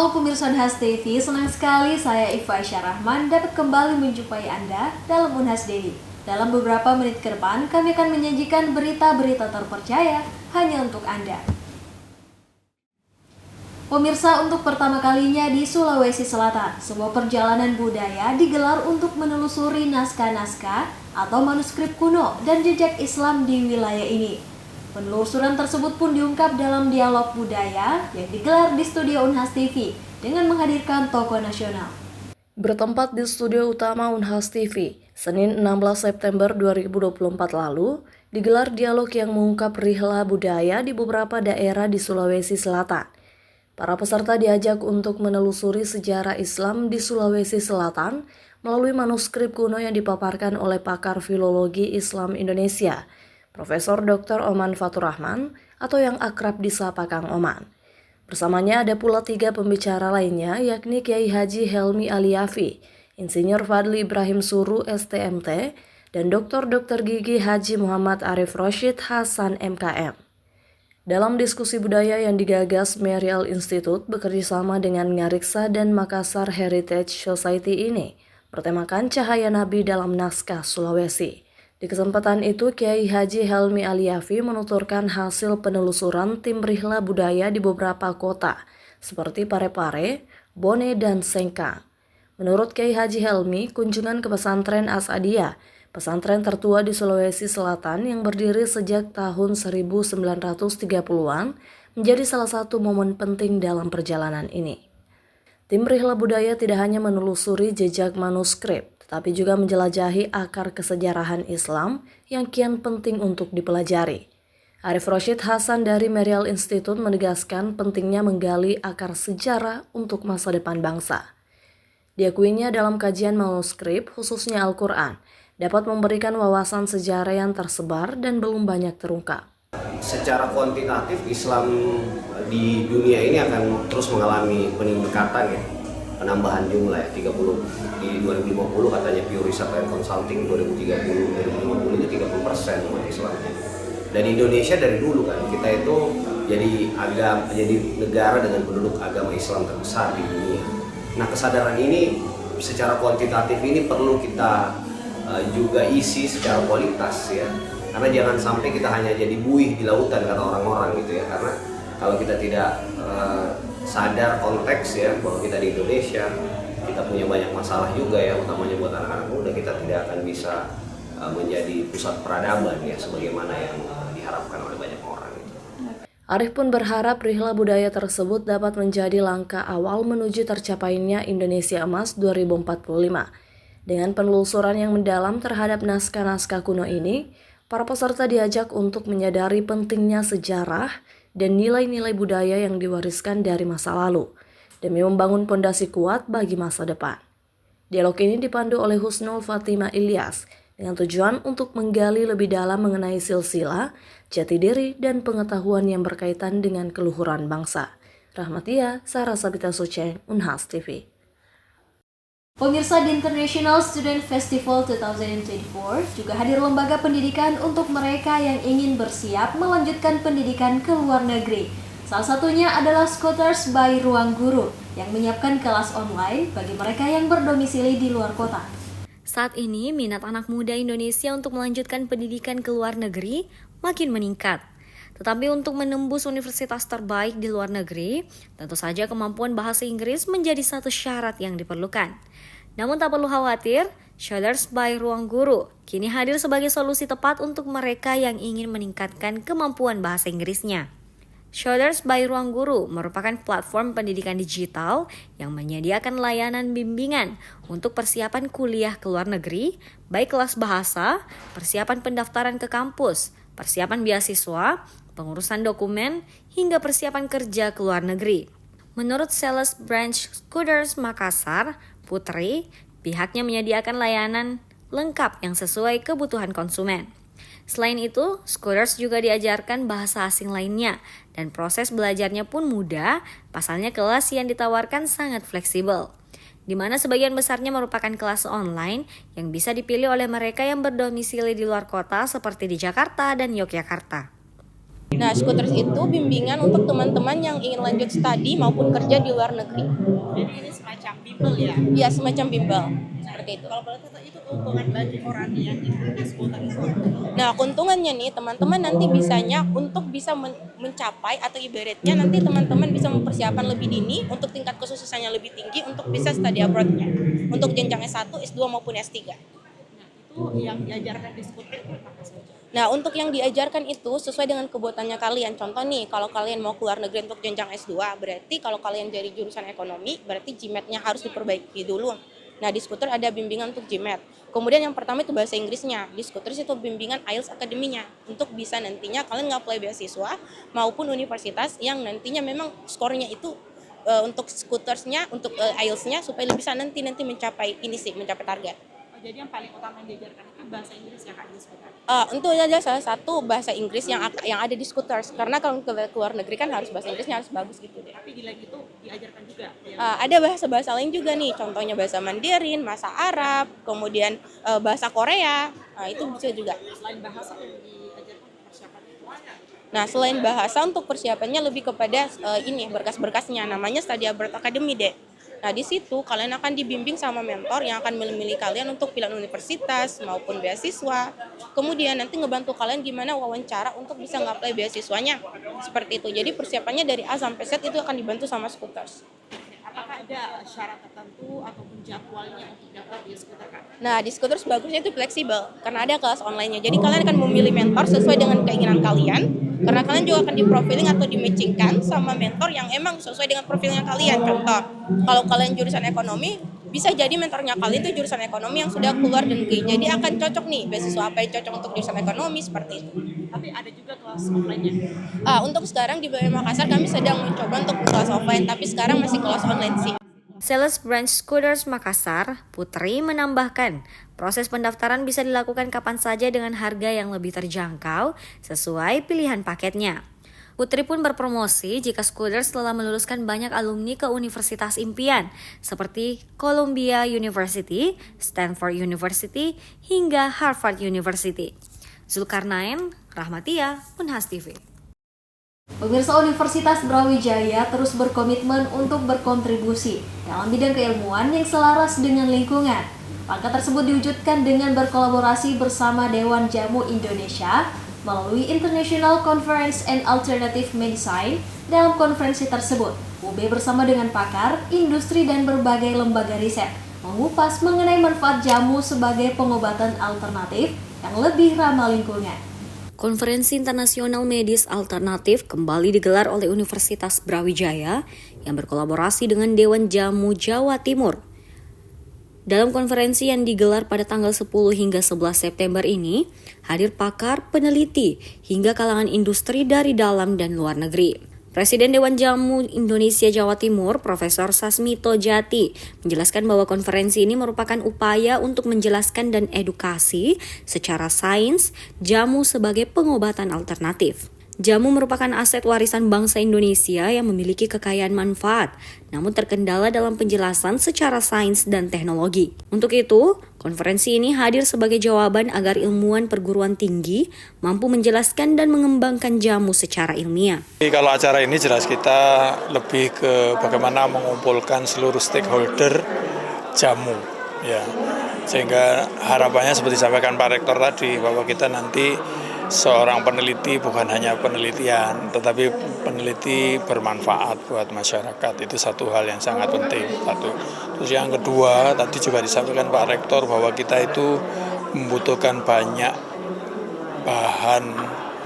Halo pemirsa Unhas TV, senang sekali saya Iva Syarahman dapat kembali menjumpai Anda dalam Unhas Daily. Dalam beberapa menit ke depan, kami akan menyajikan berita-berita terpercaya hanya untuk Anda. Pemirsa, untuk pertama kalinya di Sulawesi Selatan, sebuah perjalanan budaya digelar untuk menelusuri naskah-naskah atau manuskrip kuno dan jejak Islam di wilayah ini. Penelusuran tersebut pun diungkap dalam dialog budaya yang digelar di studio Unhas TV dengan menghadirkan tokoh nasional. Bertempat di studio utama Unhas TV, Senin 16 September 2024 lalu, digelar dialog yang mengungkap rihla budaya di beberapa daerah di Sulawesi Selatan. Para peserta diajak untuk menelusuri sejarah Islam di Sulawesi Selatan melalui manuskrip kuno yang dipaparkan oleh pakar filologi Islam Indonesia, Profesor Dr. Oman Faturrahman atau yang akrab disapa Kang Oman. Bersamanya ada pula 3 pembicara lainnya, yakni Kiai Haji Helmi Aliafi, Insinyur Fadli Ibrahim Suru STMT, dan Dr. Gigi Haji Muhammad Arif Roshid Hasan MKM. Dalam diskusi budaya yang digagas Merial Institute bekerjasama dengan Ngariksa dan Makassar Heritage Society ini, bertemakan Cahaya Nabi dalam Naskah Sulawesi. Di kesempatan itu, Kiai Haji Helmi Aliafi menuturkan hasil penelusuran tim rihla budaya di beberapa kota, seperti Parepare, Bone, dan Sengkang. Menurut Kiai Haji Helmi, kunjungan ke pesantren Asadiyah, pesantren tertua di Sulawesi Selatan yang berdiri sejak tahun 1930-an, menjadi salah satu momen penting dalam perjalanan ini. Tim rihla budaya tidak hanya menelusuri jejak manuskrip, tapi juga menjelajahi akar kesejarahan Islam yang kian penting untuk dipelajari. Arif Roshid Hasan dari Merial Institute menegaskan pentingnya menggali akar sejarah untuk masa depan bangsa. Diakuinya dalam kajian manuskrip, khususnya Al-Quran, dapat memberikan wawasan sejarah yang tersebar dan belum banyak terungkap. Secara kuantitatif, Islam di dunia ini akan terus mengalami peningkatan ya. Penambahan jumlah ya, 30 di 2050 katanya Pew Research and Consulting, 2030 2050 itu 30% umat Islamnya. Dan Indonesia dari dulu kan kita itu jadi negara dengan penduduk agama Islam terbesar di dunia. Nah, kesadaran ini secara kuantitatif ini perlu kita juga isi secara kualitas ya. Karena jangan sampai kita hanya jadi buih di lautan kata orang-orang gitu ya. Karena kalau kita tidak sadar konteks ya bahwa kita di Indonesia, kita punya banyak masalah juga ya, utamanya buat anak-anak muda, kita tidak akan bisa menjadi pusat peradaban ya sebagaimana yang diharapkan oleh banyak orang. Arif pun berharap rihla budaya tersebut dapat menjadi langkah awal menuju tercapainya Indonesia Emas 2045. Dengan penelusuran yang mendalam terhadap naskah-naskah kuno ini, para peserta diajak untuk menyadari pentingnya sejarah dan nilai-nilai budaya yang diwariskan dari masa lalu, demi membangun pondasi kuat bagi masa depan. Dialog ini dipandu oleh Husnul Fatimah Ilyas, dengan tujuan untuk menggali lebih dalam mengenai silsilah, jati diri, dan pengetahuan yang berkaitan dengan keluhuran bangsa. Rahmatia, Sarah Sabita Suceng, Unhas TV. Pemirsa, di International Student Festival 2024 juga hadir lembaga pendidikan untuk mereka yang ingin bersiap melanjutkan pendidikan ke luar negeri. Salah satunya adalah Scholars by Ruang Guru yang menyiapkan kelas online bagi mereka yang berdomisili di luar kota. Saat ini, minat anak muda Indonesia untuk melanjutkan pendidikan ke luar negeri makin meningkat. Tetapi untuk menembus universitas terbaik di luar negeri, tentu saja kemampuan bahasa Inggris menjadi satu syarat yang diperlukan. Namun tak perlu khawatir, Scholars by Ruang Guru kini hadir sebagai solusi tepat untuk mereka yang ingin meningkatkan kemampuan bahasa Inggrisnya. Scholars by Ruang Guru merupakan platform pendidikan digital yang menyediakan layanan bimbingan untuk persiapan kuliah ke luar negeri, baik kelas bahasa, persiapan pendaftaran ke kampus, persiapan beasiswa, pengurusan dokumen, hingga persiapan kerja ke luar negeri. Menurut Sales Branch Scholars Makassar, Putri, pihaknya menyediakan layanan lengkap yang sesuai kebutuhan konsumen. Selain itu, Scholars juga diajarkan bahasa asing lainnya dan proses belajarnya pun mudah, pasalnya kelas yang ditawarkan sangat fleksibel, di mana sebagian besarnya merupakan kelas online yang bisa dipilih oleh mereka yang berdomisili di luar kota seperti di Jakarta dan Yogyakarta. Nah, Scooters itu bimbingan untuk teman-teman yang ingin lanjut studi maupun kerja di luar negeri. Jadi ini semacam bimbel ya? Iya, semacam bimbel. Seperti itu. Kalau boleh tahu itu keuntungan bagi orang yang ikut skuter itu. Nah, keuntungannya nih, teman-teman nanti bisanya untuk bisa mencapai atau ibaratnya nanti teman-teman bisa mempersiapkan lebih dini untuk tingkat kesuksesannya lebih tinggi untuk bisa studi abroad-nya. Untuk jenjang S1, S2 maupun S3. Nah, itu yang diajarkan di skuter itu apa saja? Nah, untuk yang diajarkan itu sesuai dengan kebutuhannya kalian. Contoh nih, kalau kalian mau keluar negeri untuk jenjang S2, berarti kalau kalian dari jurusan ekonomi, berarti GMAT-nya harus diperbaiki dulu. Nah, di skuter ada bimbingan untuk GMAT. Kemudian yang pertama itu bahasa Inggrisnya. Di skuter itu bimbingan IELTS Academy-nya. Untuk bisa nantinya kalian nge-apply beasiswa maupun universitas yang nantinya memang skornya itu untuk skutersnya, untuk IELTS-nya supaya bisa nanti mencapai ini sih, mencapai target. Jadi yang paling utama yang diajarkan itu bahasa Inggris ya Kak di skuter? Untuk aja salah satu bahasa Inggris yang ada di scooters. Karena kalau ke luar negeri kan harus bahasa Inggrisnya harus bagus gitu deh. Tapi di lain itu diajarkan juga? Ada bahasa-bahasa lain juga nih, contohnya bahasa Mandarin, bahasa Arab, kemudian bahasa Korea, itu bisa juga. Selain bahasa yang diajarkan persiapan itu? Nah, selain bahasa untuk persiapannya lebih kepada ini berkas-berkasnya, namanya Study Abroad Academy deh. Nah, di situ kalian akan dibimbing sama mentor yang akan memilih kalian untuk pilihan universitas maupun beasiswa. Kemudian nanti ngebantu kalian gimana wawancara untuk bisa nge-apply beasiswanya. Seperti itu. Jadi persiapannya dari A sampai Z itu akan dibantu sama Scooters. Apakah ada syarat tertentu ataupun jadwalnya untuk daftar di skuter Kak? Nah, di Scooters bagusnya itu fleksibel karena ada kelas online-nya. Jadi kalian akan memilih mentor sesuai dengan keinginan kalian. Karena kalian juga akan di-profiling atau di-matchingkan sama mentor yang emang sesuai dengan profilnya kalian. Contoh, kalau kalian jurusan ekonomi, bisa jadi mentornya kalian itu jurusan ekonomi yang sudah keluar negeri. Jadi akan cocok nih, beasiswa apa yang cocok untuk jurusan ekonomi, seperti itu. Tapi ada juga kelas offline-nya? Untuk sekarang di BM Makassar kami sedang mencoba untuk kelas offline, tapi sekarang masih kelas online sih. Sales Branch Scooters Makassar, Putri menambahkan, proses pendaftaran bisa dilakukan kapan saja dengan harga yang lebih terjangkau sesuai pilihan paketnya. Putri pun berpromosi jika Scooters telah meluluskan banyak alumni ke universitas impian seperti Columbia University, Stanford University, hingga Harvard University. Zulkarnain, Rahmatia, Unhas TV. Pemirsa, Universitas Brawijaya terus berkomitmen untuk berkontribusi dalam bidang keilmuan yang selaras dengan lingkungan. Langkah tersebut diwujudkan dengan berkolaborasi bersama Dewan Jamu Indonesia melalui International Conference and Alternative Medicine. Dalam konferensi tersebut, UB bersama dengan pakar, industri, dan berbagai lembaga riset mengupas mengenai manfaat jamu sebagai pengobatan alternatif yang lebih ramah lingkungan. Konferensi Internasional Medis Alternatif kembali digelar oleh Universitas Brawijaya yang berkolaborasi dengan Dewan Jamu Jawa Timur. Dalam konferensi yang digelar pada tanggal 10 hingga 11 September ini, hadir pakar, peneliti, hingga kalangan industri dari dalam dan luar negeri. Presiden Dewan Jamu Indonesia Jawa Timur, Profesor Sasmito Jati, menjelaskan bahwa konferensi ini merupakan upaya untuk menjelaskan dan edukasi secara sains jamu sebagai pengobatan alternatif. Jamu merupakan aset warisan bangsa Indonesia yang memiliki kekayaan manfaat, namun terkendala dalam penjelasan secara sains dan teknologi. Untuk itu, konferensi ini hadir sebagai jawaban agar ilmuwan perguruan tinggi mampu menjelaskan dan mengembangkan jamu secara ilmiah. Kalau acara ini jelas kita lebih ke bagaimana mengumpulkan seluruh stakeholder jamu, ya. Sehingga harapannya seperti disampaikan Pak Rektor tadi, bahwa kita nanti seorang peneliti bukan hanya penelitian, tetapi peneliti bermanfaat buat masyarakat. Itu satu hal yang sangat penting. Satu. Terus yang kedua, tadi juga disampaikan Pak Rektor bahwa kita itu membutuhkan banyak bahan,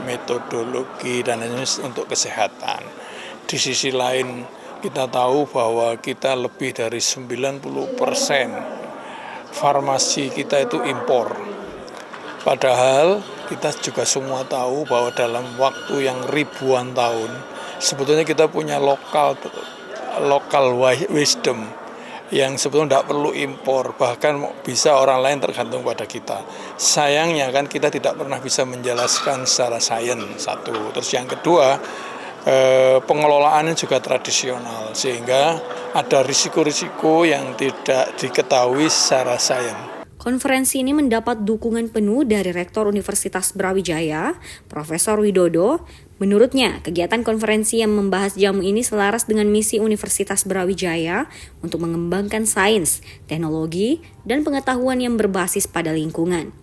metodologi, dan lain-lain untuk kesehatan. Di sisi lain, kita tahu bahwa kita lebih dari 90% farmasi kita itu impor. Padahal kita juga semua tahu bahwa dalam waktu yang ribuan tahun sebetulnya kita punya lokal wisdom yang sebetulnya tidak perlu impor, bahkan bisa orang lain tergantung pada kita. Sayangnya kan kita tidak pernah bisa menjelaskan secara sains, satu. Terus yang kedua, pengelolaannya juga tradisional, sehingga ada risiko-risiko yang tidak diketahui secara sains. Konferensi ini mendapat dukungan penuh dari Rektor Universitas Brawijaya, Profesor Widodo. Menurutnya, kegiatan konferensi yang membahas jamu ini selaras dengan misi Universitas Brawijaya untuk mengembangkan sains, teknologi, dan pengetahuan yang berbasis pada lingkungan.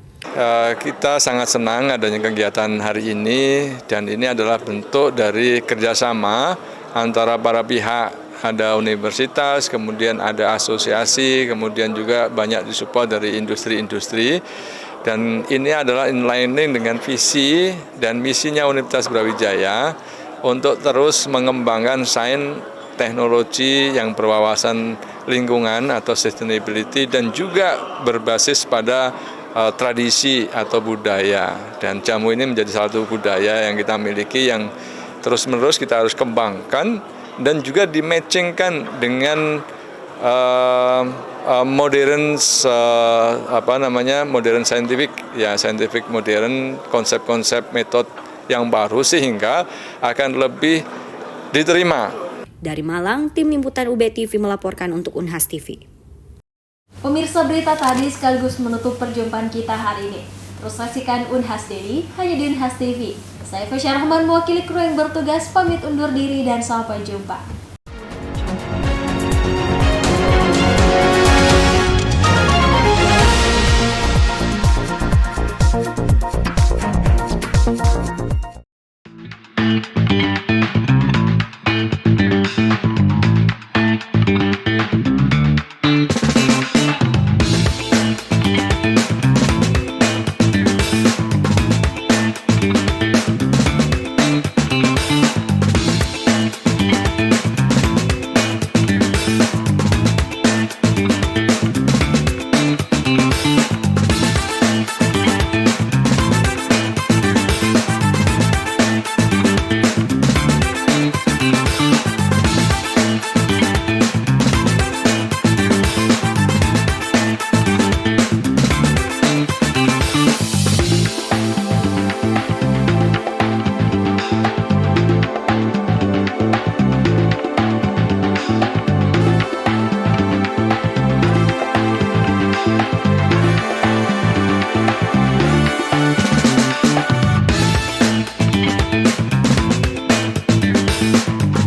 Kita sangat senang adanya kegiatan hari ini, dan ini adalah bentuk dari kerjasama antara para pihak. Ada universitas, kemudian ada asosiasi, kemudian juga banyak disupport dari industri-industri. Dan ini adalah inlining dengan visi dan misinya Universitas Brawijaya untuk terus mengembangkan sains teknologi yang berwawasan lingkungan atau sustainability dan juga berbasis pada tradisi atau budaya. Dan jamu ini menjadi salah satu budaya yang kita miliki yang terus-menerus kita harus kembangkan dan juga di-matchingkan dengan modern scientific modern, konsep-konsep metode yang baru sehingga akan lebih diterima. Dari Malang, tim liputan UB TV melaporkan untuk Unhas TV. Pemirsa, berita tadi sekaligus menutup perjumpaan kita hari ini. Terus saksikan Unhas Daily hanya di Unhas TV. Saya Fasya Rahman mewakili kru yang bertugas pamit undur diri dan sampai jumpa.